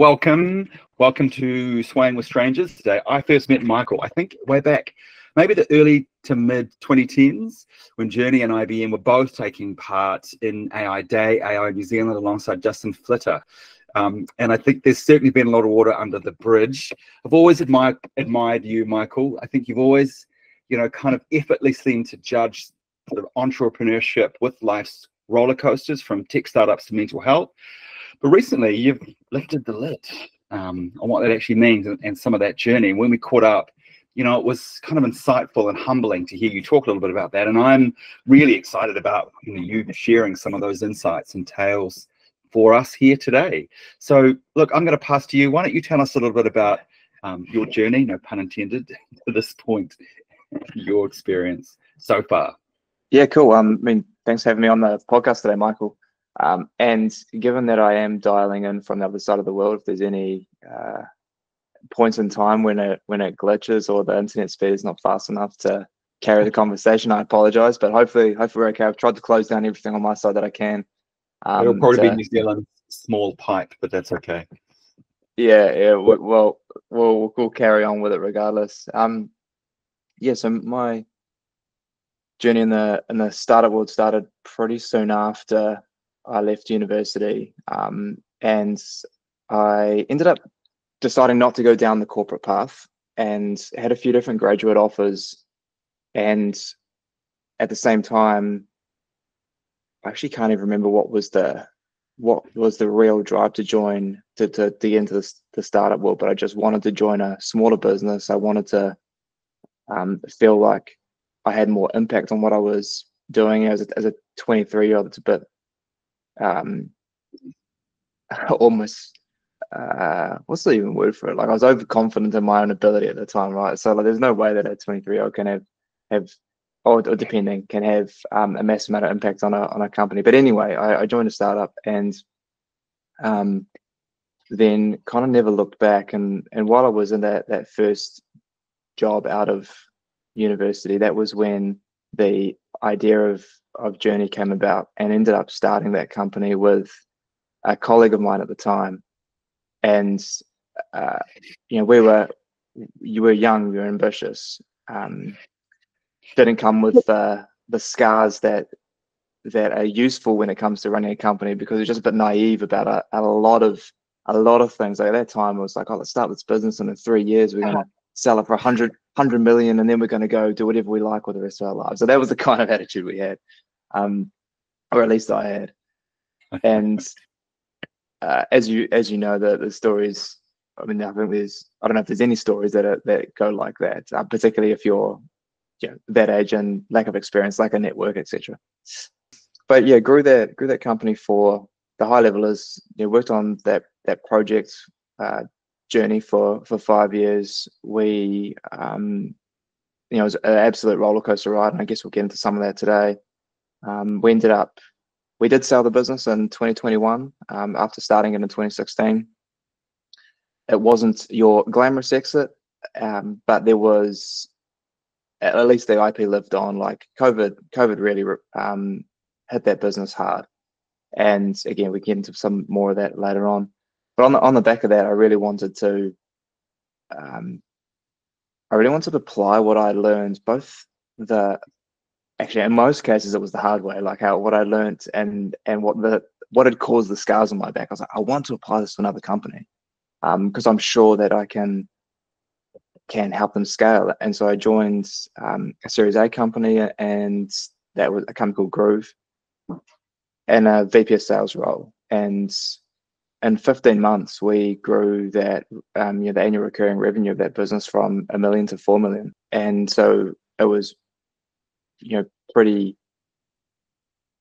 welcome to Swaying with Strangers today. I first met Michael, I think way back, maybe the early to mid 2010s, when Journey and IBM were both taking part in AI Day, AI New Zealand, alongside Justin Flitter. And I think there's certainly been a lot of water under the bridge. I've always admired you, Michael. I think you've always, kind of effortlessly seemed to judge sort of entrepreneurship with life's roller coasters, from tech startups to mental health. But recently, you've lifted the lid on what that actually means and some of that journey. And when we caught up, it was kind of insightful and humbling to hear you talk a little bit about that. And I'm really excited about you sharing some of those insights and tales for us here today. So, look, I'm going to pass to you. Why don't you tell us a little bit about your journey, no pun intended, to this point, your experience so far. Yeah, cool. Thanks for having me on the podcast today, Michael. And given that I am dialing in from the other side of the world, if there's any points in time when it glitches or the internet speed is not fast enough to carry the conversation, I apologize. But hopefully we're okay. I've tried to close down everything on my side that I can. It'll probably be New Zealand's small pipe, but that's okay. Yeah. We'll carry on with it regardless. So my journey in the startup world started pretty soon after I left university, and I ended up deciding not to go down the corporate path, and had a few different graduate offers. And at the same time, I actually can't even remember what was the real drive to join to get into the startup world. But I just wanted to join a smaller business. I wanted to feel like I had more impact on what I was doing as a 23-year-old. It's a bit almost what's the even word for it? Like, I was overconfident in my own ability at the time, right? So there's no way that a 23-year-old can have a massive amount of impact on a company. But anyway, I joined a startup, and then kind of never looked back. And while I was in that first job out of university, that was when the idea of Journey came about, and ended up starting that company with a colleague of mine at the time. And you were young, we were ambitious, didn't come with the scars that are useful when it comes to running a company, because it's just a bit naive about a lot of things. Like, at that time, it was like, oh, let's start this business, and in 3 years we're going to sell it for 100 million, and then we're going to go do whatever we like with the rest of our lives. So that was the kind of attitude we had, or at least I had. And as you know, the stories, I don't know if there's any stories that go like that, particularly if you're that age and lack of experience, like a network, etc. But yeah, grew that company. For the high level is, worked on that project Journey for 5 years. We it was an absolute roller coaster ride, and I guess we'll get into some of that today. We did sell the business in 2021 after starting it in 2016. It wasn't your glamorous exit, but there was, at least the IP lived on. Like, COVID really hit that business hard. And again, we get into some more of that later on. But on the back of that, I really wanted to apply what I learned, actually, in most cases, it was the hard way, like what I learned and what had caused the scars on my back. I was like, I want to apply this to another company, because I'm sure that I can help them scale. And so I joined a Series A company, and that was a company called Groove, and a VP of sales role. And in 15 months, we grew that the annual recurring revenue of that business from $1 million to $4 million. And so it was pretty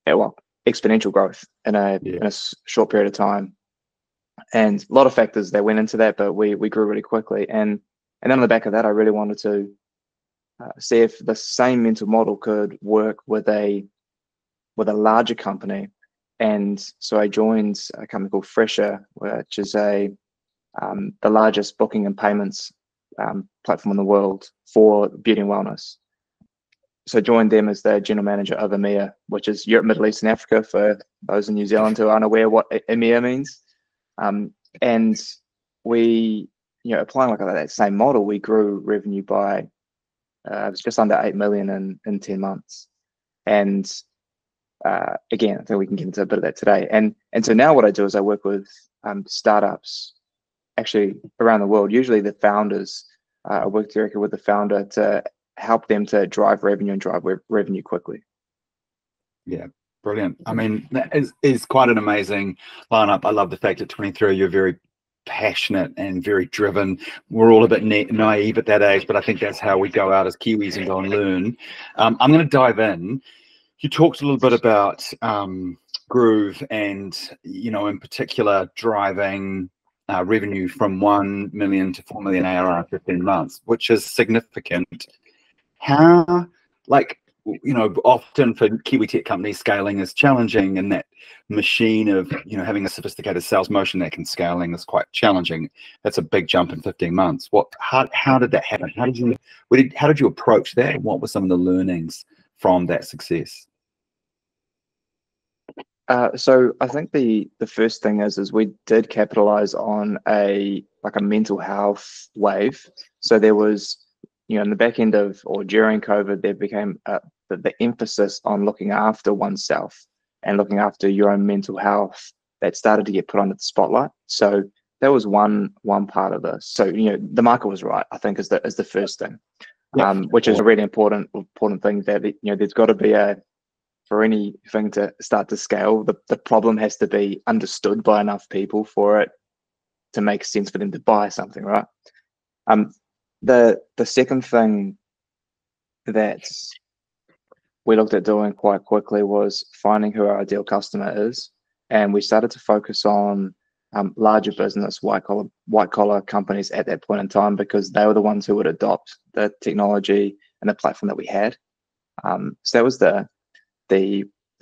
exponential growth in a short period of time, and a lot of factors that went into that, but we grew really quickly. And then on the back of that, I really wanted to see if the same mental model could work with a larger company. And so I joined a company called Fresher, which is the largest booking and payments platform in the world for beauty and wellness. So I joined them as the general manager of EMEA, which is Europe, Middle East, and Africa, for those in New Zealand who aren't aware what EMEA means. And we, applying like that same model, we grew revenue by it was just under 8 million in 10 months. And again, I think we can get into a bit of that today. And so now what I do is I work with startups actually around the world. Usually the founders, I work directly with the founder to help them to drive revenue and drive revenue quickly. Yeah, brilliant. I mean, that is quite an amazing lineup. I love the fact at 23 you're very passionate and very driven. We're all a bit naive at that age, but I think that's how we go out as Kiwis and go and learn. I'm going to dive in. You talked a little bit about Groove and, in particular, driving revenue from 1 million to 4 million ARR in 15 months, which is significant. How, often for Kiwi tech companies, scaling is challenging, and that machine of, having a sophisticated sales motion that can scaling is quite challenging. That's a big jump in 15 months. How did that happen? How did you approach that? And what were some of the learnings from that success? So I think the first thing is we did capitalize on a mental health wave. So there was, in the back end of or during COVID, there became the emphasis on looking after oneself and looking after your own mental health that started to get put under the spotlight. So that was one part of this. So the market was right, I think, is the first thing, which is a really important thing, that there's got to be for anything to start to scale, the problem has to be understood by enough people for it to make sense for them to buy something, right? The second thing that we looked at doing quite quickly was finding who our ideal customer is, and we started to focus on larger business, white collar companies at that point in time, because they were the ones who would adopt the technology and the platform that we had. So that was the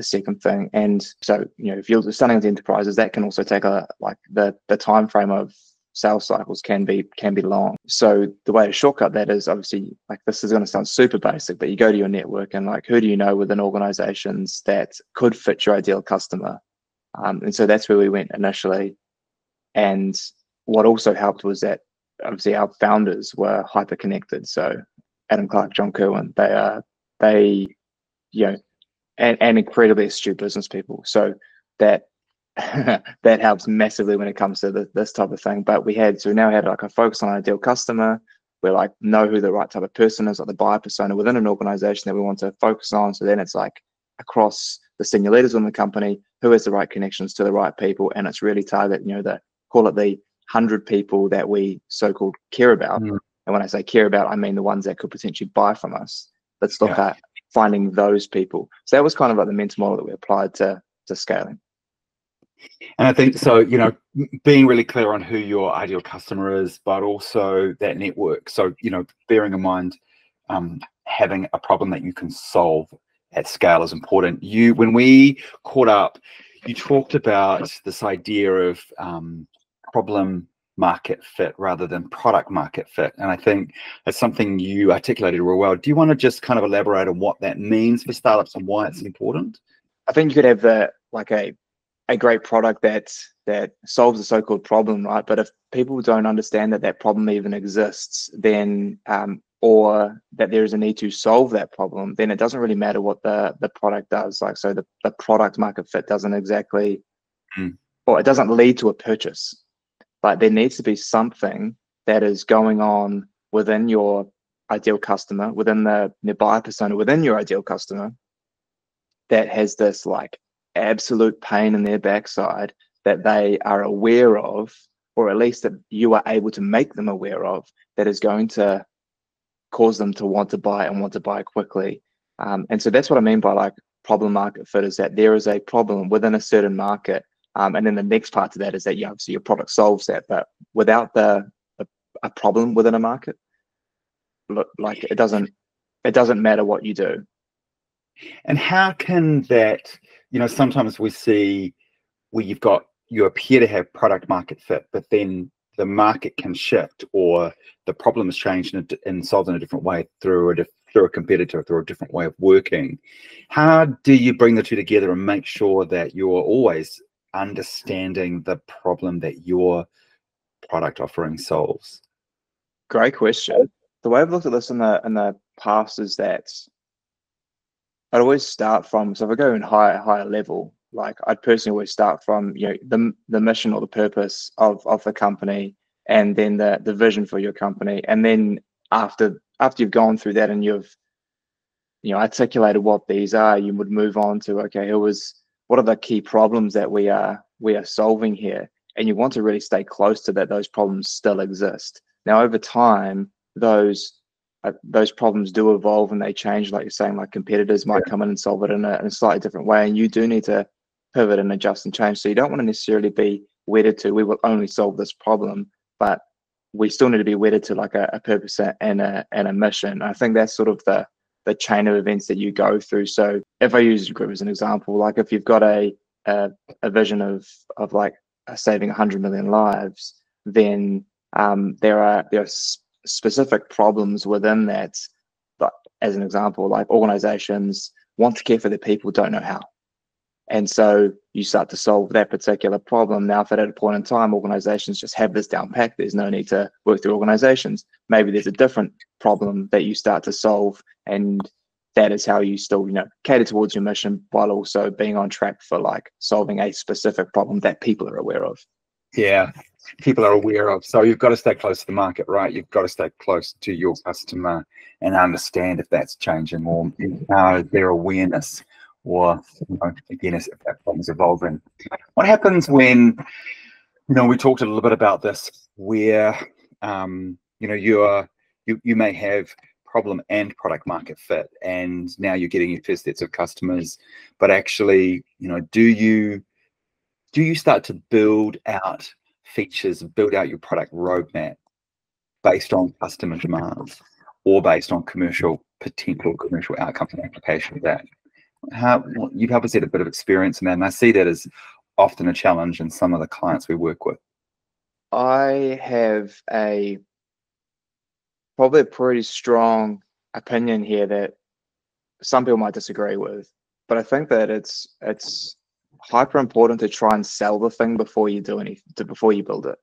second thing. And so if you're starting with enterprises, that can also take the time frame of sales cycles can be long. So the way to shortcut that is, obviously, this is going to sound super basic, but you go to your network and who do you know within organizations that could fit your ideal customer, and so that's where we went initially. And what also helped was that obviously our founders were hyper connected. So Adam Clark, John Kerwin, they and incredibly astute business people. So that that helps massively when it comes to this type of thing. But we now had a focus on ideal customer. We know who the right type of person is, the buyer persona within an organization that we want to focus on. So then it's across the senior leaders in the company, who has the right connections to the right people, and it's really target, call it the 100 people that we so-called care about. And when I say care about, I mean the ones that could potentially buy from us. Let's look at finding those people. So that was kind of the mental model that we applied to scaling. And I think so, being really clear on who your ideal customer is, but also that network. So, bearing in mind, having a problem that you can solve at scale is important. When we caught up, you talked about this idea of problem market fit rather than product market fit. And I think that's something you articulated real well. Do you want to just kind of elaborate on what that means for startups and why it's important? I think you could have a great product that solves a so-called problem, right? But if people don't understand that problem even exists, then or that there is a need to solve that problem, then it doesn't really matter what the product does. So the product market fit doesn't exactly, or it doesn't lead to a purchase. But there needs to be something that is going on within your ideal customer, within the buyer persona, within your ideal customer, that has this absolute pain in their backside that they are aware of, or at least that you are able to make them aware of, that is going to cause them to want to buy and want to buy quickly. And so that's what I mean by problem market fit, is that there is a problem within a certain market. And then the next part to that is that obviously your product solves that, but without a problem within a market, it doesn't matter what you do. And how can that, sometimes we see where you appear to have product market fit, but then the market can shift, or the problem is changed and solved in a different way through a competitor, through a different way of working. How do you bring the two together and make sure that you're always understanding the problem that you're product offering solves? Great question. The way I've looked at this in the past is that I'd always start from, so if I go in higher level, like I'd personally always start from, you know, the mission or the purpose of the company, and then the vision for your company. And then after you've gone through that and you've, you know, articulated what these are, you would move on to, okay, what are the key problems that we are solving here? And you want to really stay close to that. Those problems still exist. Now, over time, those problems do evolve and they change, like you're saying, like competitors might come in and solve it in a slightly different way, and you do need to pivot and adjust and change. So you don't want to necessarily be wedded to, we will only solve this problem, but we still need to be wedded to like a purpose and a mission. I think that's sort of the chain of events that you go through. So if I use group as an example, like if you've got a vision of like saving 100 million lives, then there are specific problems within that. But as an example, like organizations want to care for their people, don't know how. And so you start to solve that particular problem. Now, if at a point in time, organizations just have this down packed, there's no need to work through organizations. Maybe there's a different problem that you start to solve, and that is how you still, you know, cater towards your mission while also being on track for like solving a specific problem that people are aware of. Yeah, people are aware of. So you've got to stay close to the market, right? You've got to stay close to your customer and understand if that's changing or their awareness, or, you know, again, if that problem's evolving. What happens when, you know, we talked a little bit about this, where you know, you may have problem and product market fit, and now you're getting your first sets of customers, but actually, you know, do you start to build out features, build out your product roadmap based on customer demands or based on potential commercial outcomes and application of that? You've obviously had a bit of experience in that, and I see that as often a challenge in some of the clients we work with. I have probably a pretty strong opinion here that some people might disagree with, but I think that it's hyper important to try and sell the thing before you do anything, before you build it.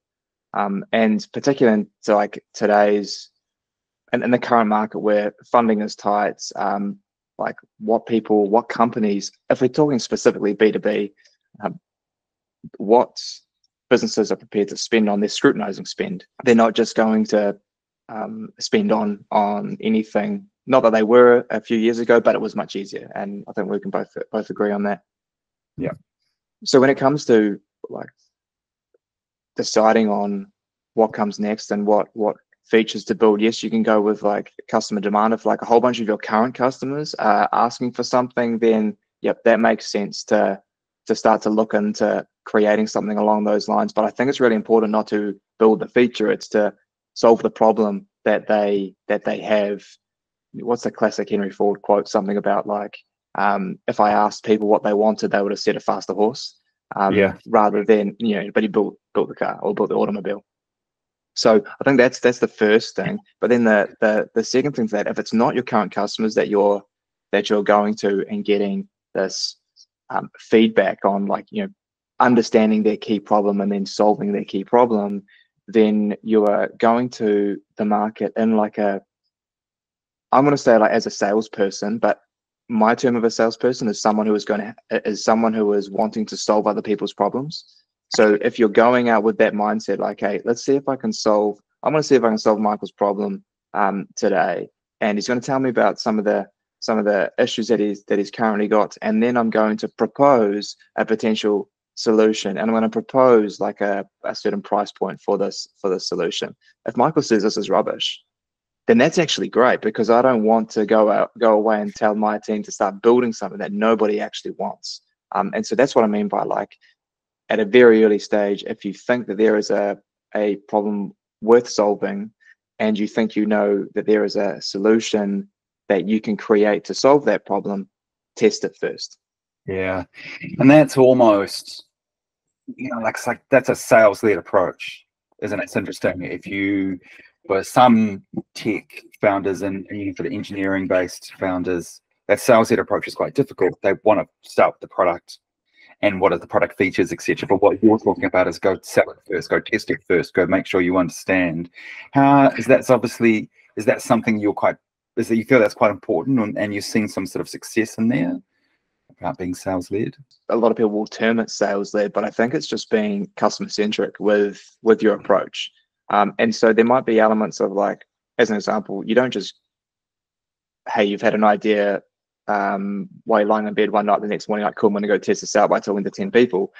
And particularly into like today's and in the current market where funding is tight, like what companies, if we're talking specifically B2B, what businesses are prepared to spend on, they're scrutinizing spend. They're not just going to spend on anything. Not that they were a few years ago, but it was much easier. And I think we can both agree on that. Yeah. So when it comes to like deciding on what comes next and what features to build, yes, you can go with like customer demand. If like a whole bunch of your current customers are asking for something, then yep, that makes sense to start to look into creating something along those lines. But I think it's really important not to build the feature, it's to solve the problem that they have. What's the classic Henry Ford quote? Something about like, if I asked people what they wanted, they would have said a faster horse. Rather than, you know, but he built the car or built the automobile. So I think that's the first thing. But then the second thing is that if it's not your current customers that you're going to and getting this feedback on, like, you know, understanding their key problem and then solving their key problem, then you are going to the market in like I'm going to say like as a salesperson, but my term of a salesperson is someone who is wanting to solve other people's problems. So if you're going out with that mindset, like, hey, I'm going to see if I can solve Michael's problem today, and he's going to tell me about some of the issues that he's currently got, and then I'm going to propose a potential solution, and I'm going to propose like a certain price point for this solution. If Michael says this is rubbish, then that's actually great, because I don't want to go away and tell my team to start building something that nobody actually wants. And so that's what I mean by, like, at a very early stage, if you think that there is a problem worth solving, and you think you know that there is a solution that you can create to solve that problem, test it first. Yeah, and that's almost, you know, like that's a sales-led approach, isn't it? It's interesting. For some tech founders and for the engineering-based founders, that sales-led approach is quite difficult. They want to start with the product and what are the product features, etc. But what you're talking about is go sell it first, go test it first, go make sure you understand. How is that? Obviously, is that something you're quite? Is that you feel that's quite important, and you've seen some sort of success in there about being sales led? A lot of people will term it sales led, but I think it's just being customer centric with your approach. And so there might be elements of, like, as an example, you don't just, hey, you've had an idea while you're lying in bed one night, the next morning, like, cool, I'm going to go test this out by talking to 10 people.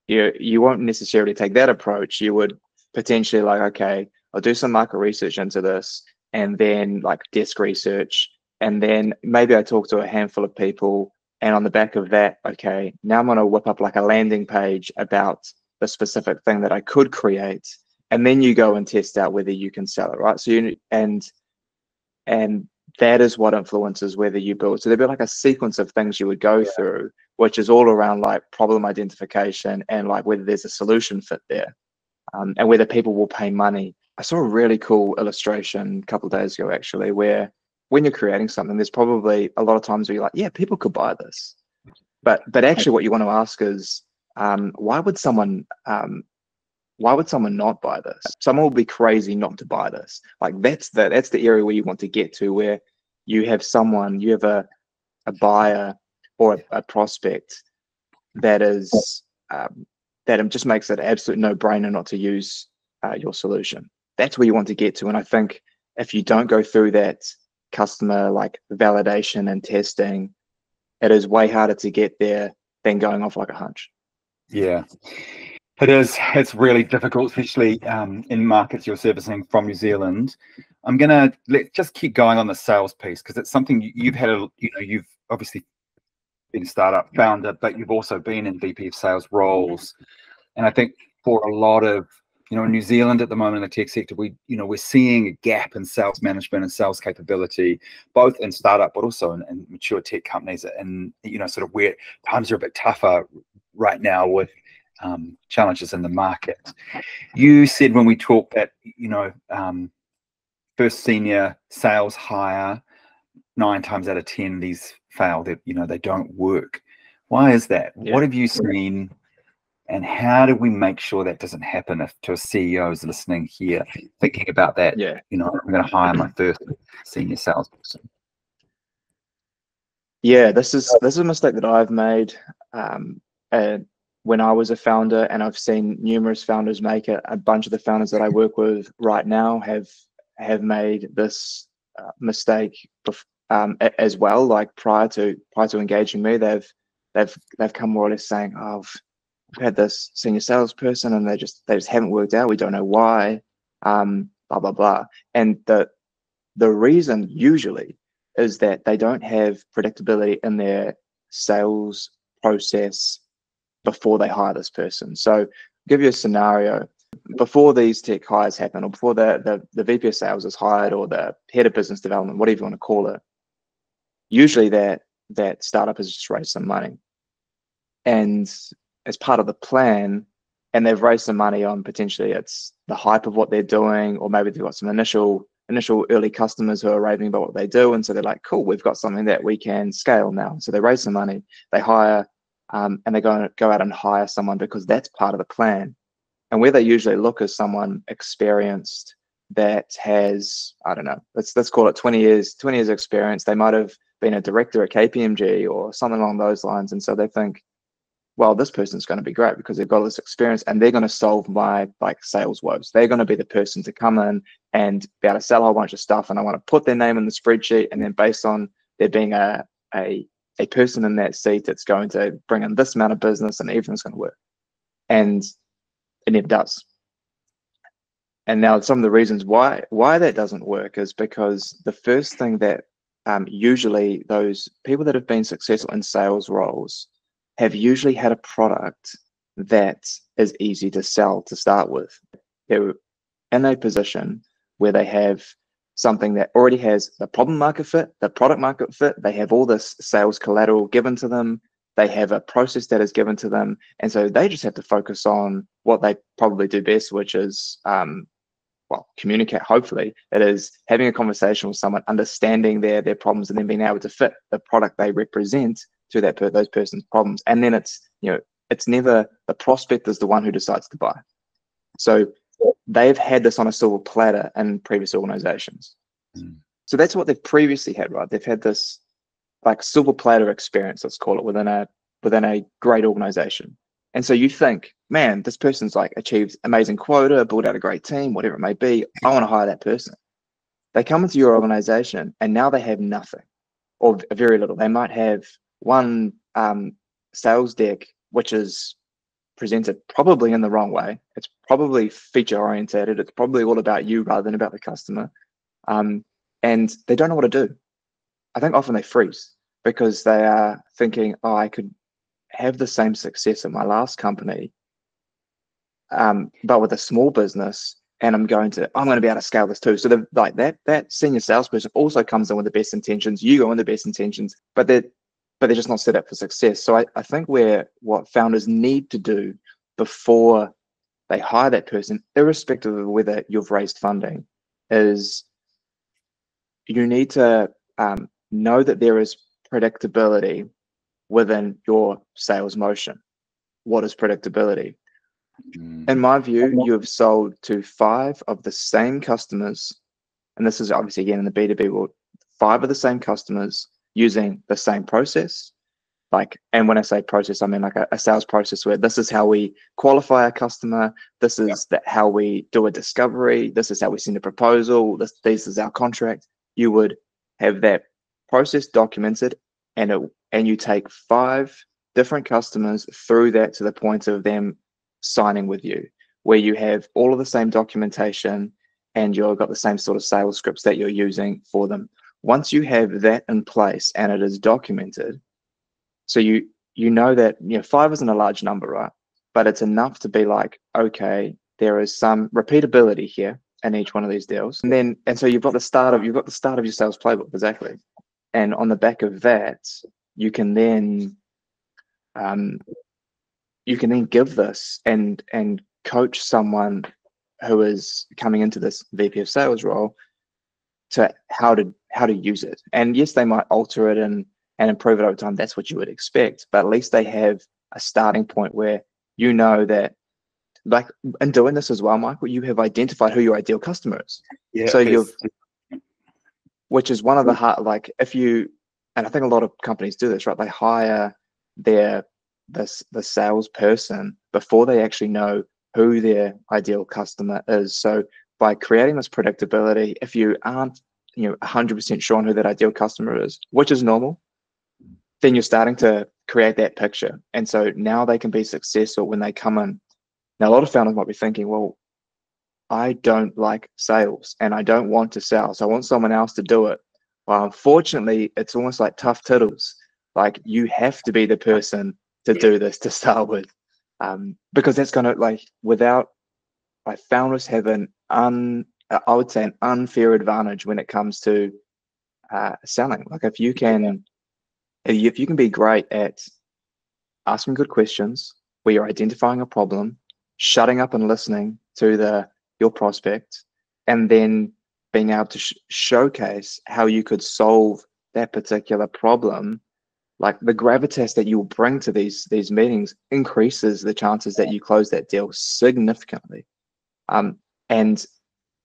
You won't necessarily take that approach. You would potentially, like, okay, I'll do some market research into this, and then like desk research, and then maybe I talk to a handful of people, and on the back of that, okay, now I'm going to whip up like a landing page about the specific thing that I could create, and then you go and test out whether you can sell it, right? So and that is what influences whether you build. So there'd be like a sequence of things you would go through, which is all around like problem identification and like whether there's a solution fit there, and whether people will pay money. I saw a really cool illustration a couple of days ago, actually, where when you're creating something, there's probably a lot of times where you're like, yeah, people could buy this. But actually what you want to ask is, why would someone not buy this? Someone will be crazy not to buy this. Like that's the area where you want to get to, where you have a buyer or a prospect that is that just makes it absolute no-brainer not to use your solution. That's where you want to get to. And I think if you don't go through that customer like validation and testing, it is way harder to get there than going off like a hunch. Yeah. It is. It's really difficult, especially in markets you're servicing from New Zealand. I'm gonna just keep going on the sales piece, because it's something you've had. You've obviously been a startup founder, but you've also been in VP of sales roles. And I think for a lot of in New Zealand at the moment in the tech sector, we're seeing a gap in sales management and sales capability, both in startup but also in mature tech companies. And sort of where times are a bit tougher right now with challenges in the market. You said when we talked that first senior sales hire, 9 times out of 10 these fail. That they don't work. Why is that? Yeah. What have you seen, and how do we make sure that doesn't happen if to a CEO is listening here thinking about that? Yeah, I'm going to hire my first senior salesperson. Yeah, this is a mistake that I've made when I was a founder, and I've seen numerous founders make it. A bunch of the founders that I work with right now have made this mistake as well. Like prior to engaging me, they've come more or less saying, "Oh, we've had this senior salesperson, and they just haven't worked out. We don't know why." Blah blah blah. And the reason usually is that they don't have predictability in their sales process before they hire this person. So I'll give you a scenario. Before these tech hires happen, or before the VP of sales is hired, or the head of business development, whatever you want to call it, usually that startup has just raised some money. And as part of the plan, and they've raised some money on potentially it's the hype of what they're doing, or maybe they've got some initial early customers who are raving about what they do, and so they're like, cool, we've got something that we can scale now. So they raise some money, they hire, and they go out and hire someone because that's part of the plan. And where they usually look is someone experienced that has, I don't know, let's call it 20 years experience. They might have been a director at KPMG or something along those lines, and so they think, well, this person's going to be great because they've got all this experience, and they're going to solve my sales woes. They're going to be the person to come in and be able to sell a whole bunch of stuff, and I want to put their name in the spreadsheet, and then based on there being a person in that seat, it's going to bring in this amount of business, and everything's going to work. And it never does. And now some of the reasons why that doesn't work is because the first thing that usually those people that have been successful in sales roles have usually had a product that is easy to sell to start with. They're in a position where they have something that already has the problem market fit, the product market fit. They have all this sales collateral given to them. They have a process that is given to them. And so they just have to focus on what they probably do best, which is, communicate. Hopefully it is having a conversation with someone, understanding their problems, and then being able to fit the product they represent to those person's problems. And then it's never the prospect is the one who decides to buy. So they've had this on a silver platter in previous organizations. So that's what they've previously had, right? They've had this like silver platter experience, let's call it, within a great organization. And so you think, man, this person's like achieved amazing quota, built out a great team, whatever it may be. I want to hire that person. They come into your organization and now they have nothing or very little. They might have one sales deck, which is presented probably in the wrong way. It's probably feature oriented. It's probably all about you rather than about the customer. And they don't know what to do. I think often they freeze because they are thinking, oh, I could have the same success at my last company, but with a small business, and I'm going to be able to scale this too. So like that senior salesperson also comes in with the best intentions. You go in the best intentions, but they're just not set up for success. So I think what founders need to do before they hire that person, irrespective of whether you've raised funding, is you need to know that there is predictability within your sales motion. What is predictability? In my view, you have sold to 5 of the same customers, and this is obviously again in the B2B world, 5 of the same customers using the same process. And when I say process, I mean like a sales process where this is how we qualify a customer, this is how we do a discovery, this is how we send a proposal, this is our contract. You would have that process documented, and you take 5 different customers through that to the point of them signing with you, where you have all of the same documentation and you've got the same sort of sales scripts that you're using for them. Once you have that in place and it is documented, so you know that 5 isn't a large number, right? But it's enough to be like, okay, there is some repeatability here in each one of these deals, and so you've got the start of your sales playbook, exactly. And on the back of that, you can then give this and coach someone who is coming into this VP of sales role to how to use it. And yes, they might alter it and improve it over time. That's what you would expect. But at least they have a starting point where you know that, like in doing this as well, Michael, you have identified who your ideal customer is. Yeah. So which is one of the hard, like and I think a lot of companies do this, right? They hire the salesperson before they actually know who their ideal customer is. So by creating this predictability, if you aren't 100% sure on who that ideal customer is, which is normal, then you're starting to create that picture. And so now they can be successful when they come in. Now, a lot of founders might be thinking, well, I don't like sales and I don't want to sell, so I want someone else to do it. Well, unfortunately, it's almost like tough tittles. Like you have to be the person to do this to start with, because that's going to founders have I would say an unfair advantage when it comes to selling. Like if you can be great at asking good questions, where you're identifying a problem, shutting up and listening to your prospect, and then being able to showcase how you could solve that particular problem, like the gravitas that you will bring to these meetings increases the chances that you close that deal significantly. And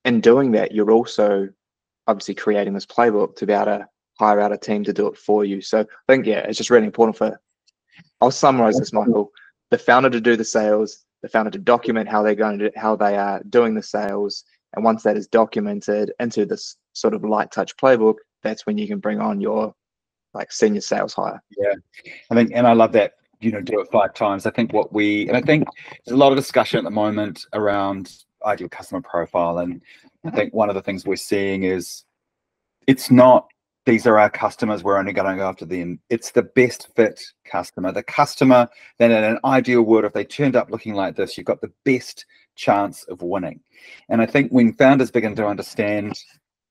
in doing that, you're also obviously creating this playbook to be able to hire out a team to do it for you. So I think, it's just really important I'll summarize this, Michael, the founder to do the sales, the founder to document how they are doing the sales. And once that is documented into this sort of light touch playbook, that's when you can bring on your senior sales hire. Yeah, and I love that, do it 5 times. I think I think there's a lot of discussion at the moment around ideal customer profile. And I think one of the things we're seeing is it's not, these are our customers, we're only going to go after them. It's the best fit customer. The customer that in an ideal world, if they turned up looking like this, you've got the best chance of winning. And I think when founders begin to understand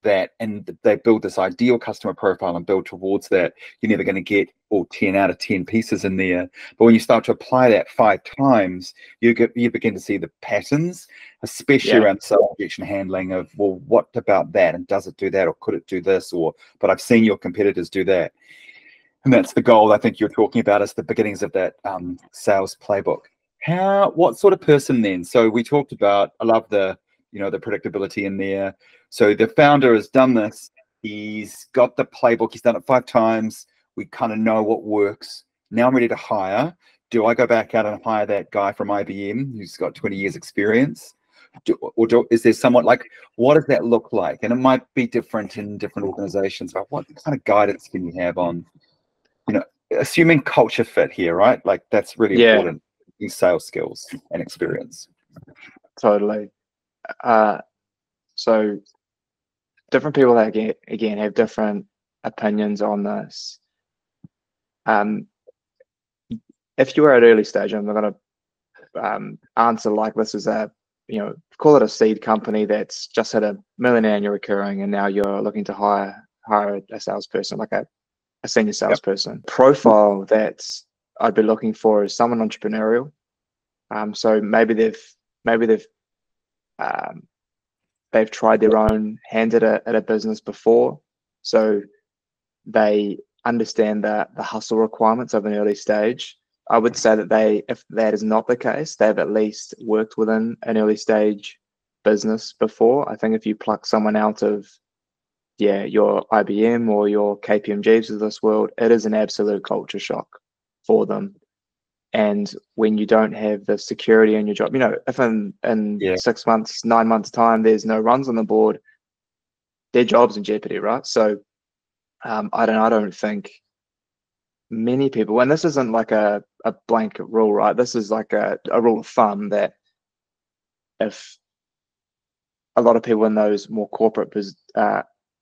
that and they build this ideal customer profile and build towards that, you're never going to get all 10 out of 10 pieces in there. But when you start to apply that 5 times, you begin to see the patterns, especially around objection handling of, well, what about that? And does it do that? Or could it do this? But I've seen your competitors do that. And that's the goal I think you're talking about, is the beginnings of that sales playbook. What sort of person then? So we talked about, I love the, the predictability in there. So the founder has done this. He's got the playbook. He's done it 5 times. We kind of know what works. Now I'm ready to hire. Do I go back out and hire that guy from IBM who's got 20 years experience? Is there someone, like, what does that look like? And it might be different in different organizations, but what kind of guidance can you have on, assuming culture fit here, right? Like, that's really important, these sales skills and experience. Totally. So different people that again have different opinions on this. If you are at early stage, I'm not going to answer like this is a, call it a seed company that's just had $1 million annual recurring, and now you're looking to hire a salesperson, like a senior salesperson. Profile that I'd be looking for is someone entrepreneurial. So maybe they've tried their own hand at a business before, so they understand the hustle requirements of an early stage. I would say that if that is not the case, they've at least worked within an early stage business before. I think if you pluck someone out of your IBM or your KPMGs of this world, it is an absolute culture shock for them. And when you don't have the security in your job, if in 6 months, 9 months time, there's no runs on the board, their job's in jeopardy, right? So I don't think many people, and this isn't like a blanket rule, right? This is like a rule of thumb, that if a lot of people in those more corporate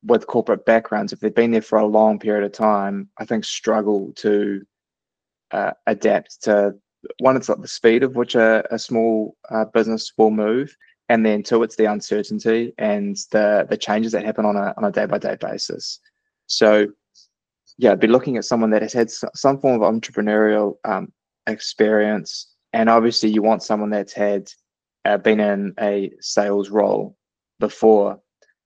with corporate backgrounds, if they've been there for a long period of time, I think struggle to adapt to, one, it's like the speed of which a small business will move, and then 2, it's the uncertainty and the changes that happen on a day-by-day basis. So I'd be looking at someone that has had some form of entrepreneurial experience, and obviously you want someone that's had been in a sales role before.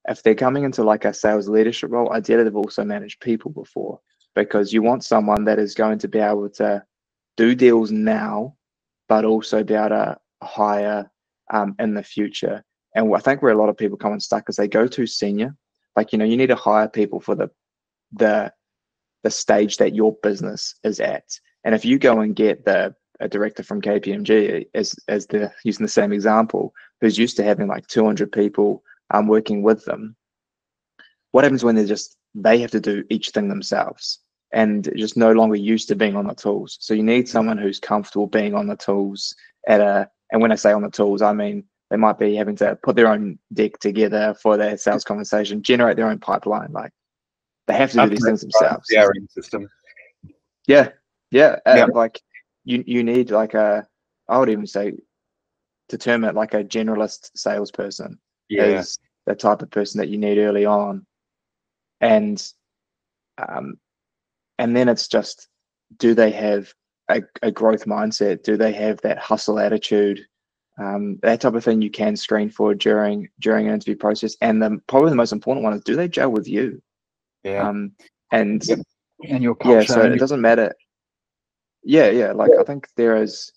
If they're coming into like a sales leadership role, ideally they've also managed people before, because you want someone that is going to be able to do deals now, but also be able to hire in the future. And I think where a lot of people come unstuck is they go too senior. Like, you need to hire people for the stage that your business is at. And if you go and get a director from KPMG, as using the same example, who's used to having like 200 people working with them, what happens when they have to do each thing themselves and just no longer used to being on the tools? So you need someone who's comfortable being on the tools and when I say on the tools, I mean they might be having to put their own deck together for their sales conversation, generate their own pipeline. Like, they have to do these things themselves. CRM system. Like you need like I would even say, to term it like a generalist salesperson is the type of person that you need early on. And then it's just, do they have a growth mindset? Do they have that hustle attitude? That type of thing you can screen for during an interview process. And probably the most important one is, do they gel with you? And your culture. So it doesn't matter. Like, I think there is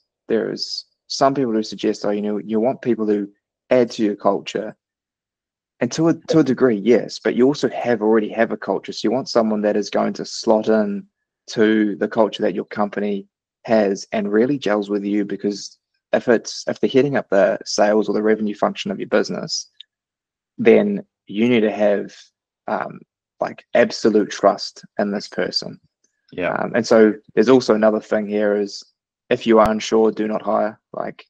some people who suggest, you want people who add to your culture, and to a degree, yes, but you also already have a culture. So you want someone that is going to slot in to the culture that your company has and really gels with you, because if they're heading up the sales or the revenue function of your business, then you need to have like absolute trust in this person. And so there's also another thing here is, if you are unsure, do not hire. Like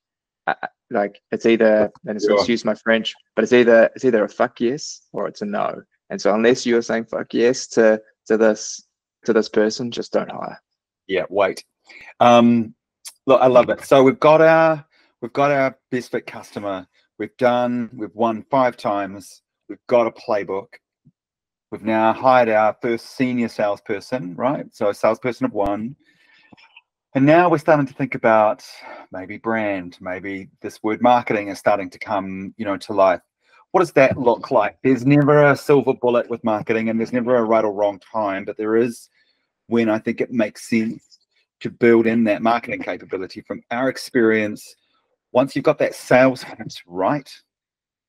it's either, and excuse my French, but it's either a fuck yes or it's a no. And so unless you're saying fuck yes to this person, just don't hire. Wait. Look, I love it. So we've got our best fit customer. We've won 5 times. We've got a playbook. We've now hired our first senior salesperson, right? So a salesperson of 1. And now we're starting to think about maybe brand, maybe this word marketing is starting to come, to life. What does that look like? There's never a silver bullet with marketing, and there's never a right or wrong time, but there is when I think it makes sense to build in that marketing capability. From our experience, once you've got that sales piece right,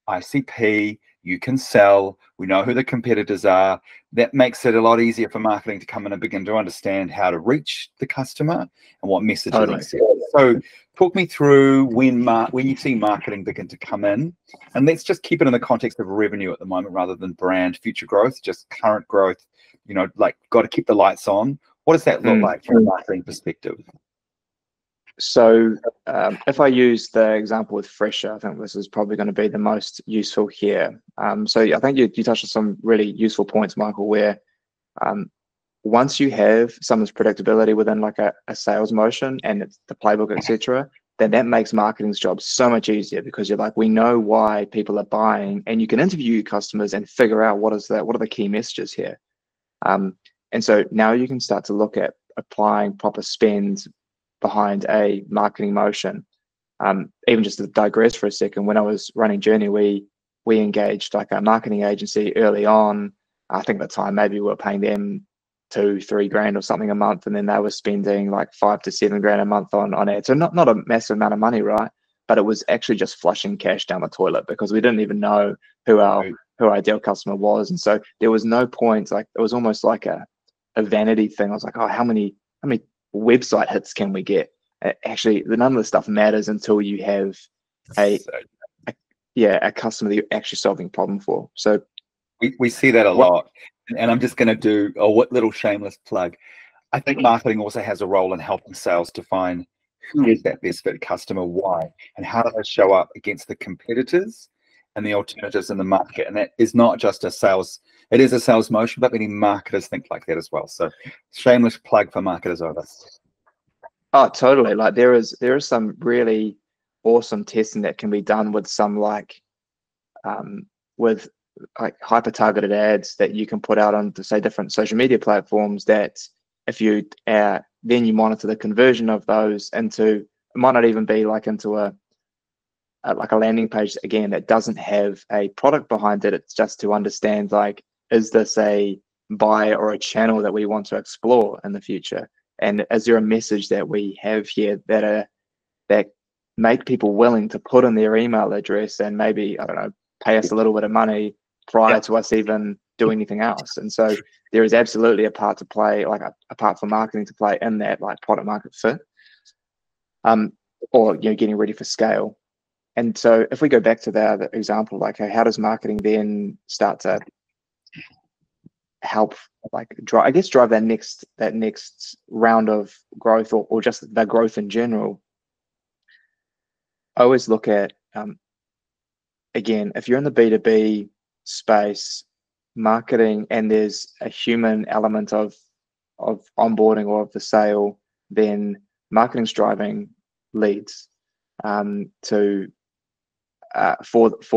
ICP, you can sell, we know who the competitors are. That makes it a lot easier for marketing to come in and begin to understand how to reach the customer and what messages. Totally. So talk me through when you see marketing begin to come in, and let's just keep it in the context of revenue at the moment rather than brand future growth, just current growth, like got to keep the lights on. What does that look like from a marketing perspective? So if I use the example with Fresher, I think this is probably going to be the most useful here. So I think you touched on some really useful points, Michael, where once you have some of this predictability within like a sales motion and it's the playbook, etc., then that makes marketing's job so much easier, because you're like, we know why people are buying, and you can interview your customers and figure out what are the key messages here. And so now you can start to look at applying proper spend behind a marketing motion. Even just to digress for a second, when I was running Journey, we engaged like a marketing agency early on. I think at the time maybe we were paying them $2-3 grand or something a month, and then they were spending like $5 to $7 grand a month on ads. So not a massive amount of money, right? But it was actually just flushing cash down the toilet, because we didn't even know who our ideal customer was, and so there was no point. Like it was almost like a vanity thing. I was like, oh, how many website hits can we get? Actually, none of the stuff matters until you have a customer that you're actually solving a problem for. So we see that a lot, and I'm just going to do a little shameless plug. I think marketing also has a role in helping sales define who is that best fit customer, why, and how do they show up against the competitors and the alternatives in the market. And that is not just a sales, it is a sales motion, but many marketers think like that as well. So shameless plug for marketers over. Oh, totally. Like there is some really awesome testing that can be done with some with hyper targeted ads that you can put out on, to say, different social media platforms, that if you then you monitor the conversion of those into, it might not even be like into a landing page again that doesn't have a product behind it. It's just to understand, like, is this a buyer or a channel that we want to explore in the future? And is there a message that we have here that make people willing to put in their email address and maybe, I don't know, pay us a little bit of money prior to us even doing anything else? And so there is absolutely a part to play, like a part for marketing to play in that, like product market fit, or getting ready for scale. And so if we go back to the example, like how does marketing then start to help, like drive that next round of growth, or just the growth in general? I always look at, again, if you're in the B2B space, marketing, and there's a human element of onboarding or of the sale, then marketing's driving leads for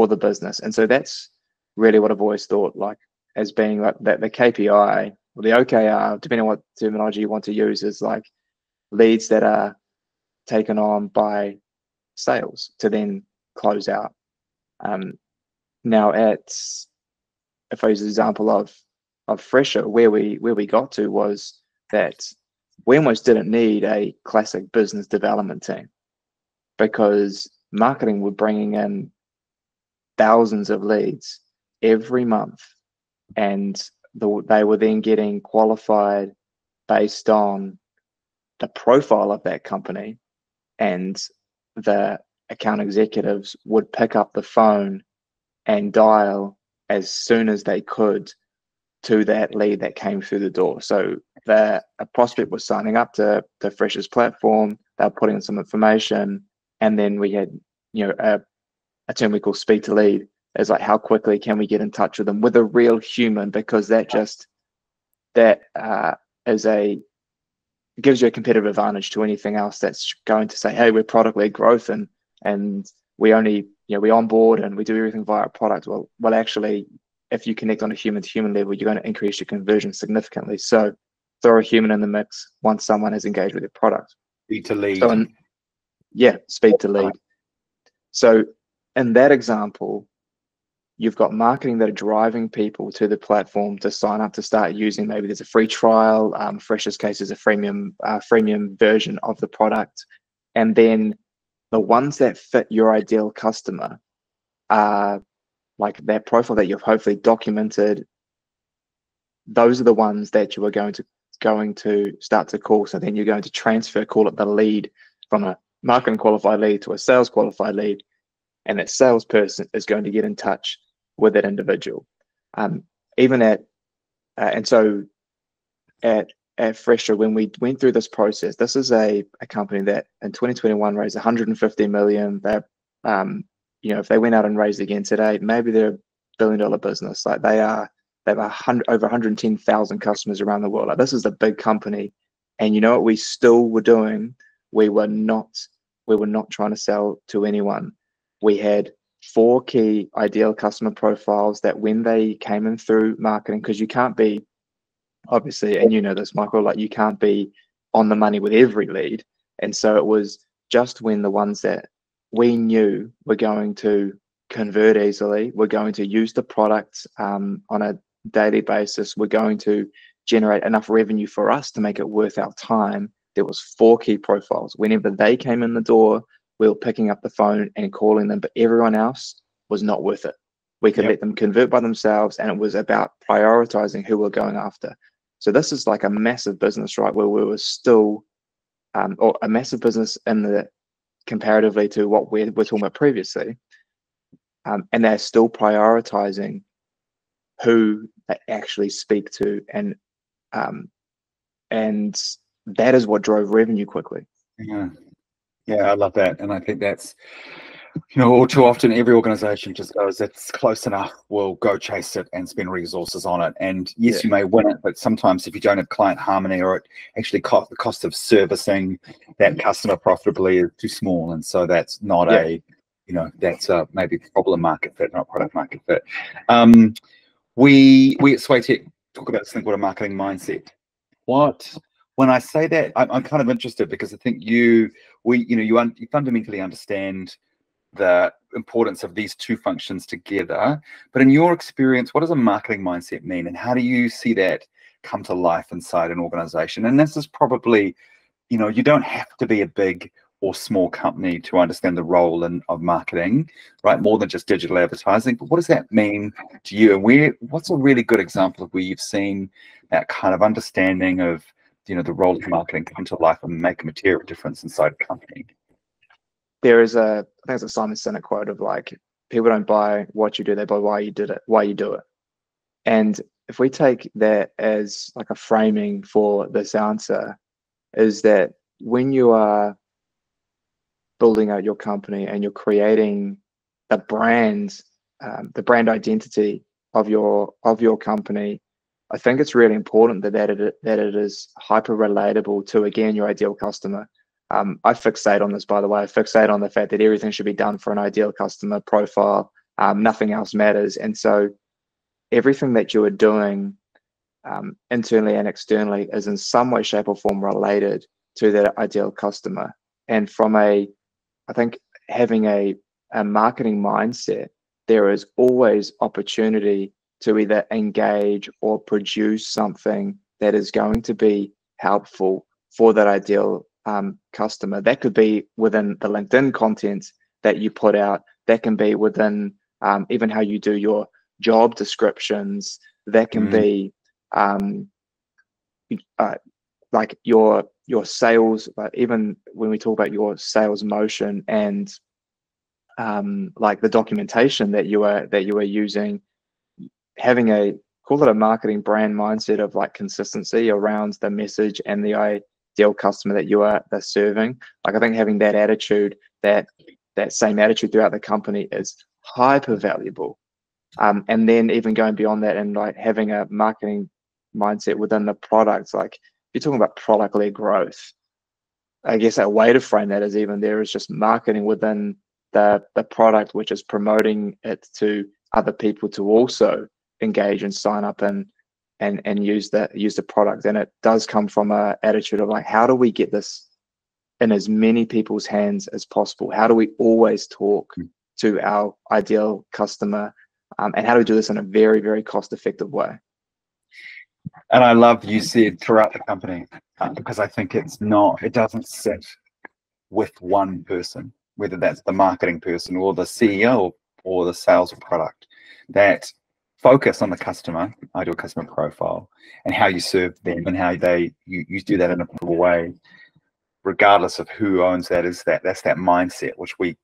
the business. And so that's really what I've always thought, like, as being like the KPI or the OKR, depending on what terminology you want to use, is like leads that are taken on by sales to then close out. Now, if I use the example of Fresher, where we got to was that we almost didn't need a classic business development team, because marketing were bringing in thousands of leads every month, and they were then getting qualified based on the profile of that company, and the account executives would pick up the phone and dial as soon as they could to that lead that came through the door. So a prospect was signing up to Fresher's platform, they were putting in some information, and then we had a term we call speed to lead. It's like, how quickly can we get in touch with them with a real human, because that gives you a competitive advantage to anything else that's going to say, hey, we're product led growth and we only we onboard and we do everything via a product. Well, actually, if you connect on a human to human level, you're going to increase your conversion significantly. So throw a human in the mix once someone has engaged with your product. Speed to lead. So speed to lead. So in that example, you've got marketing that are driving people to the platform to sign up to start using. Maybe there's a free trial. Freshest Case is a freemium version of the product, and then the ones that fit your ideal customer are like their profile that you've hopefully documented. Those are the ones that you are going to start to call. So then you're going to transfer, call it the lead, from a marketing qualified lead to a sales qualified lead, and that salesperson is going to get in touch with that individual. Even at and so at Fresher, when we went through this process, this is a company that in 2021 raised 150 million. That you know, if they went out and raised again today, maybe they're $1 billion business. Like they have over 110,000 customers around the world. Like this is a big company, and you know what we still were doing? We were not trying to sell to anyone. We had 4 key ideal customer profiles that when they came in through marketing, because you can't be, obviously, and you know this, Michael, like you can't be on the money with every lead. And so it was just when the ones that we knew were going to convert easily, we're going to use the product on a daily basis, we're going to generate enough revenue for us to make it worth our time. There was 4 key profiles. Whenever they came in the door, we were picking up the phone and calling them, but everyone else was not worth it. We could let them convert by themselves, and it was about prioritizing who we're going after. So this is like a massive business, right, where we were still, or a massive business in the comparatively to what we're talking about previously, and they're still prioritizing who they actually speak to, and that is what drove revenue quickly. Yeah, I love that, and I think that's, you know, all too often every organization just goes, it's close enough, we'll go chase it and spend resources on it. And yes, you may win it, but sometimes if you don't have client harmony, or it actually the cost of servicing that customer profitably is too small, and so that's not a, you know, that's a maybe problem market fit, not product market fit. We at Swaytech talk about this thing called a marketing mindset. When I say that, I'm kind of interested, because I think you fundamentally understand the importance of these two functions together. But in your experience, what does a marketing mindset mean, and how do you see that come to life inside an organization? And this is probably, you know, you don't have to be a big or small company to understand the role of marketing, right? More than just digital advertising. But what does that mean to you? And what's a really good example of where you've seen that kind of understanding of, you know, the role of marketing come to life and make a material difference inside a company? There is I think it's a Simon Sinek quote of like, people don't buy what you do, they buy why you do it. And if we take that as like a framing for this answer, is that when you are building out your company and you're creating the brand identity of your company, I think it's really important that it is hyper relatable to, again, your ideal customer. I fixate on this, by the way. I fixate on the fact that everything should be done for an ideal customer profile. Nothing else matters. And so everything that you are doing internally and externally is in some way, shape, or form related to that ideal customer. And I think having a marketing mindset, there is always opportunity to either engage or produce something that is going to be helpful for that ideal customer. That could be within the LinkedIn content that you put out. That can be within even how you do your job descriptions. That can be like your sales, even when we talk about your sales motion and like the documentation that you are using, having call it a marketing brand mindset of like consistency around the message and the ideal customer that you are serving. Like, I think having that attitude, that same attitude throughout the company is hyper valuable. And then even going beyond that and like having a marketing mindset within the products, like if you're talking about product-led growth, I guess a way to frame that is even there is just marketing within the product, which is promoting it to other people to also engage and sign up and use the product. And it does come from a attitude of like, how do we get this in as many people's hands as possible? How do we always talk to our ideal customer and how do we do this in a very, very cost-effective way? And I love you said throughout the company, because I think it doesn't sit with one person, whether that's the marketing person or the CEO or the sales product, that focus on the customer, ideal customer profile, and how you serve them and how you do that in a proper way, regardless of who owns that. That's that mindset, which we,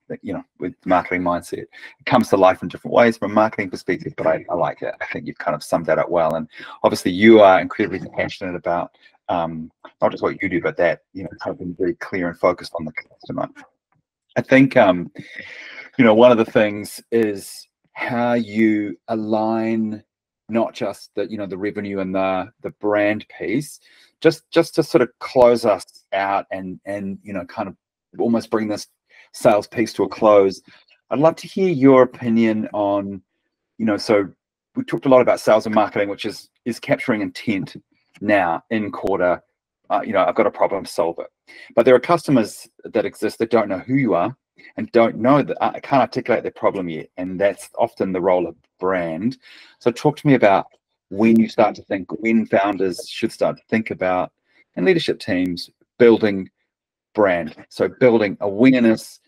with marketing mindset, it comes to life in different ways from a marketing perspective, but I like it. I think you've kind of summed that up well. And obviously you are incredibly passionate about not just what you do, but that, kind of being very clear and focused on the customer. I think, one of the things is how you align not just the revenue and the brand piece, just to sort of close us out and kind of almost bring this sales piece to a close. I'd love to hear your opinion on, so we talked a lot about sales and marketing, which is capturing intent now in quarter. I've got a problem, solve it. But there are customers that exist that don't know who you are and don't know that I can't articulate their problem yet, and that's often the role of brand. So talk to me about when founders should start to think about, and leadership teams, building brand. So building awareness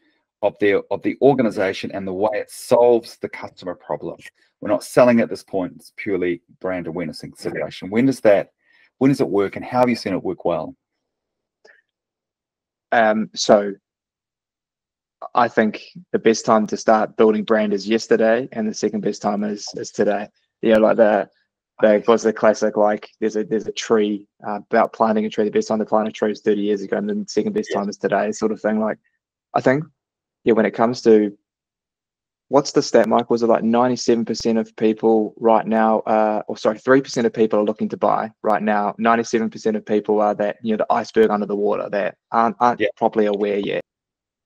of the organization and the way it solves the customer problem. We're not selling at this point, it's purely brand awareness and consideration. When does it work, and how have you seen it work well? So I think the best time to start building brand is yesterday, and the second best time is today. Like the classic, like there's a tree, about planting a tree. The best time to plant a tree is 30 years ago, and then the second best time is today, sort of thing. Like, I think, when it comes to, what's the stat, Mike? Was it like 97% of people right now, 3% of people are looking to buy right now. 97% of people are that, the iceberg under the water, that aren't properly aware yet.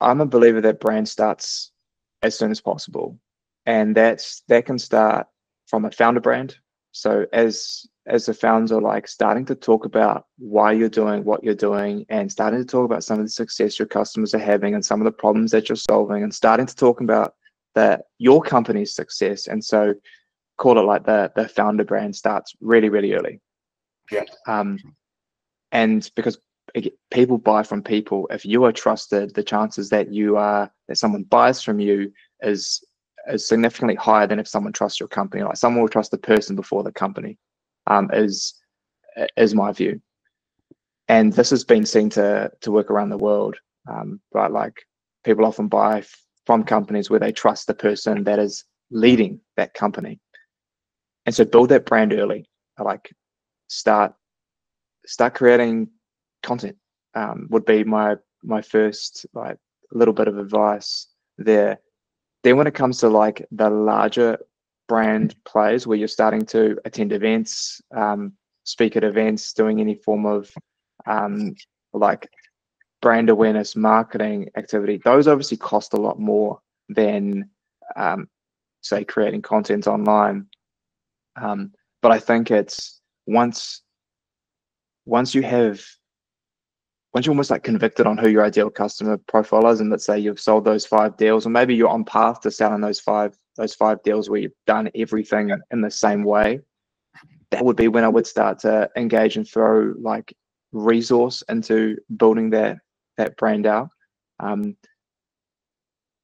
I'm a believer that brand starts as soon as possible, and that can start from a founder brand. So as the founders are like starting to talk about why you're doing what you're doing, and starting to talk about some of the success your customers are having and some of the problems that you're solving, and starting to talk about your company's success. And so call it like the founder brand starts really, really early. Yeah. And because people buy from people, if you are trusted, the chances that someone buys from you is significantly higher than if someone trusts your company. Like, someone will trust the person before the company, is my view. And this has been seen to work around the world. But like, people often buy from companies where they trust the person that is leading that company. And so build that brand early. Like, start creating content, would be my first like little bit of advice there. Then when it comes to like the larger brand plays, where you're starting to attend events, speak at events, doing any form of like brand awareness marketing activity, those obviously cost a lot more than say creating content online. But I think it's once you're almost like convicted on who your ideal customer profile is, and let's say you've sold those 5 deals, or maybe you're on path to selling those five deals where you've done everything in the same way, that would be when I would start to engage and throw like resource into building that brand out.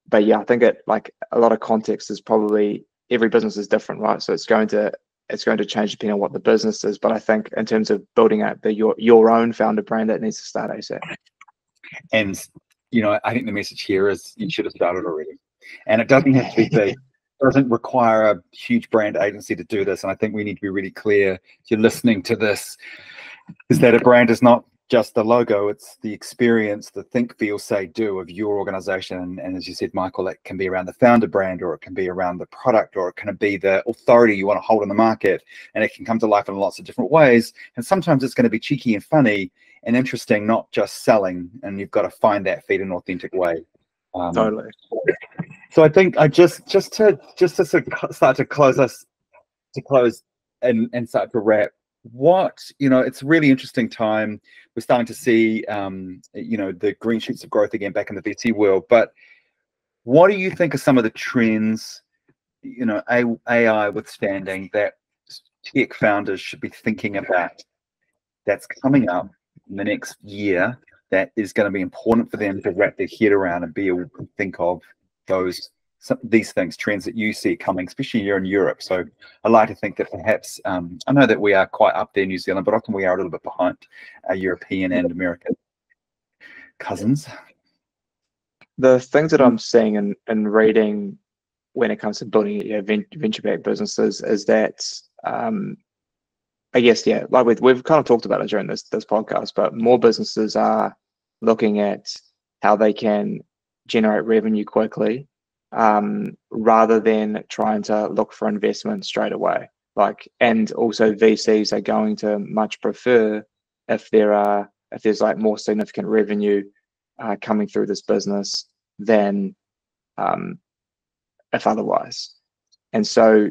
But yeah, I think like a lot of context is probably, every business is different, right? So it's going to change depending on what the business is. But I think in terms of building out your own founder brand, that needs to start ASAP. And I think the message here is you should have started already. And it doesn't have to be big. It doesn't require a huge brand agency to do this. And I think we need to be really clear, if you're listening to this, is that a brand is not just the logo, it's the experience, the think, feel, say, do of your organization. And as you said, Michael, it can be around the founder brand, or it can be around the product, or it can be the authority you want to hold in the market. And it can come to life in lots of different ways. And sometimes it's going to be cheeky and funny and interesting, not just selling. And you've got to find that feed in an authentic way. Totally. So I think I just to sort of start to close and start to wrap. It's a really interesting time. We're starting to see, the green shoots of growth again back in the VC world. But what do you think are some of the trends, AI withstanding, that tech founders should be thinking about that's coming up in the next year that is going to be important for them to wrap their head around and be able to think of these things, trends that you see coming, especially here in Europe. So I like to think that perhaps, I know that we are quite up there, New Zealand, but often we are a little bit behind our European and American cousins. The things that I'm seeing and reading when it comes to building venture-backed businesses is that, I guess, yeah, like we've kind of talked about it during this podcast, but more businesses are looking at how they can generate revenue quickly, rather than trying to look for investment straight away. And also VCs are going to much prefer if there's like more significant revenue coming through this business than if otherwise. And so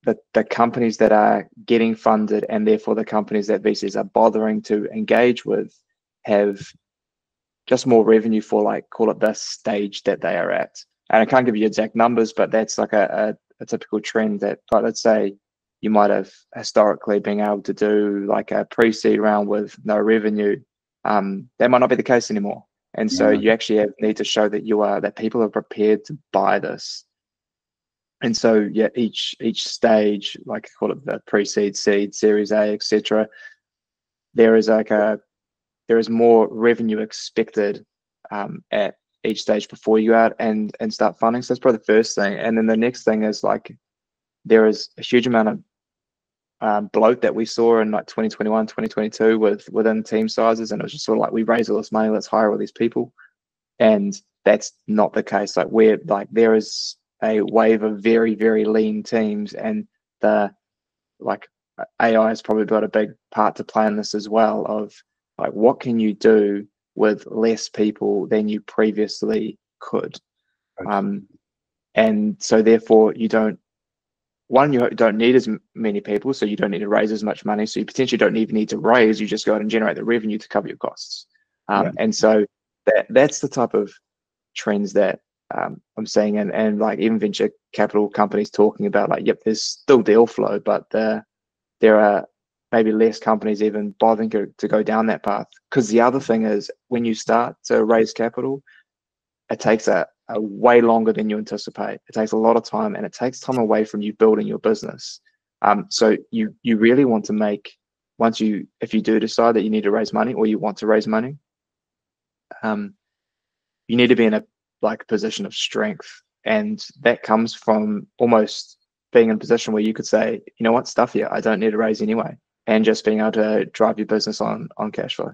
the companies that are getting funded, and therefore the companies that VCs are bothering to engage with, have just more revenue for, like, call it the stage that they are at. And I can't give you exact numbers, but that's like a typical trend that, like, let's say you might have historically been able to do like a pre-seed round with no revenue. That might not be the case anymore. And so you actually need to show that people are prepared to buy this. And so, yeah, each stage, like call it the pre-seed, seed, Series A, etc., there is more revenue expected at each stage before you go out and start funding. So that's probably the first thing. And then the next thing is, like, there is a huge amount of bloat that we saw in like 2021, 2022 within team sizes, and it was just sort of like, we raise all this money, let's hire all these people, and that's not the case. Like, there is a wave of very, very lean teams, and AI has probably got a big part to play in this as well, of like, what can you do with less people than you previously could. And so therefore you don't need as many people, so you don't need to raise as much money, so you potentially don't even need to raise, you just go out and generate the revenue to cover your costs. And so that's the type of trends that I'm seeing, and like even venture capital companies talking about, like, yep, there's still deal flow, but there are maybe less companies even bothering to go down that path. Because the other thing is, when you start to raise capital, it takes a way longer than you anticipate. It takes a lot of time, and it takes time away from you building your business. So you really want to make, if you do decide that you need to raise money, or you want to raise money, you need to be in a position of strength, and that comes from almost being in a position where you could say, you know what, stuff here, I don't need to raise anyway, and just being able to drive your business on cash flow.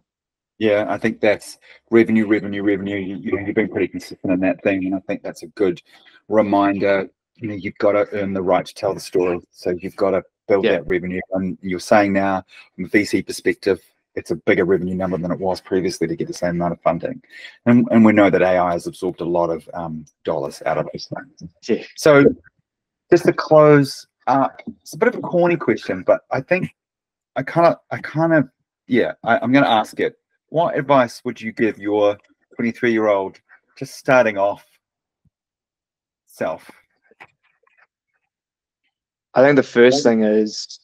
Yeah, I think that's revenue. You've been pretty consistent in that thing, and I think that's a good reminder. You've got to earn the right to tell the story, so you've got to build that revenue. And you're saying now, from a VC perspective, it's a bigger revenue number than it was previously to get the same amount of funding, and we know that AI has absorbed a lot of dollars out of those things. Yeah. So, just to close up, it's a bit of a corny question, but I think I'm going to ask it. What advice would you give your 23-year-old just starting off self? I think the first thing is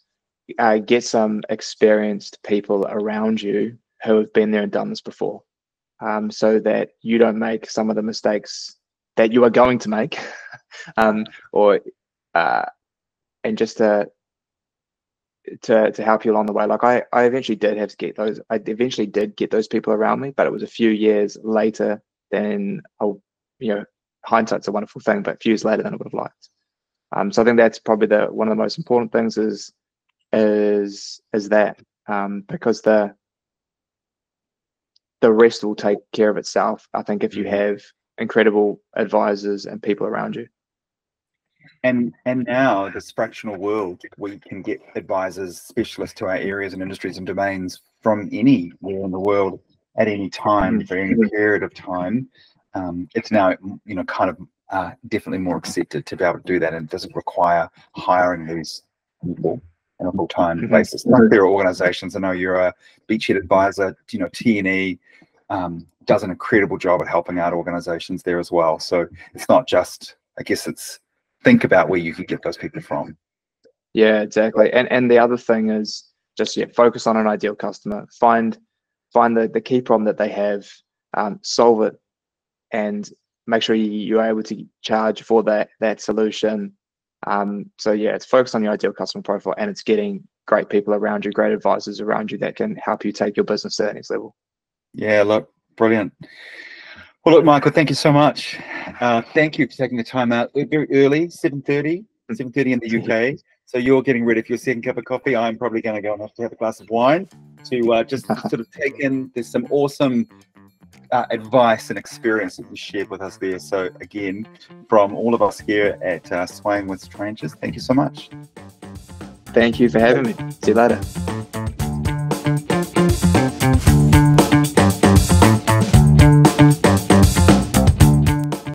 get some experienced people around you who have been there and done this before, so that you don't make some of the mistakes that you are going to make, and just to help you along the way. Like, I eventually did have to get those. I eventually did get those people around me, but it was a few years later than hindsight's a wonderful thing, but a few years later than I would have liked. So I think that's probably one of the most important things is that, because the rest will take care of itself, I think, if you have incredible advisors and people around you. And now, this fractional world, we can get advisors, specialists to our areas and industries and domains from anywhere in the world at any time, for any period of time. It's now, definitely more accepted to be able to do that, and it doesn't require hiring these people on a full-time basis. There are organizations, I know you're a beachhead advisor, T&E does an incredible job at helping out organizations there as well. So it's not just, I guess it's think about where you can get those people from. Yeah, exactly. And the other thing is just focus on an ideal customer. Find the key problem that they have, solve it, and make sure you're able to charge for that solution. So yeah, it's focused on your ideal customer profile, and it's getting great people around you, great advisors around you that can help you take your business to that next level. Yeah, look, brilliant. Well, look, Michael, thank you so much. Thank you for taking the time out. We're very early, 7:30 in the UK. So you're getting ready for your second cup of coffee. I'm probably going to go and have to have a glass of wine to just sort of take in. There's some awesome advice and experience that you shared with us there. So again, from all of us here at Swaying with Strangers, thank you so much. Thank you for having me. See you later.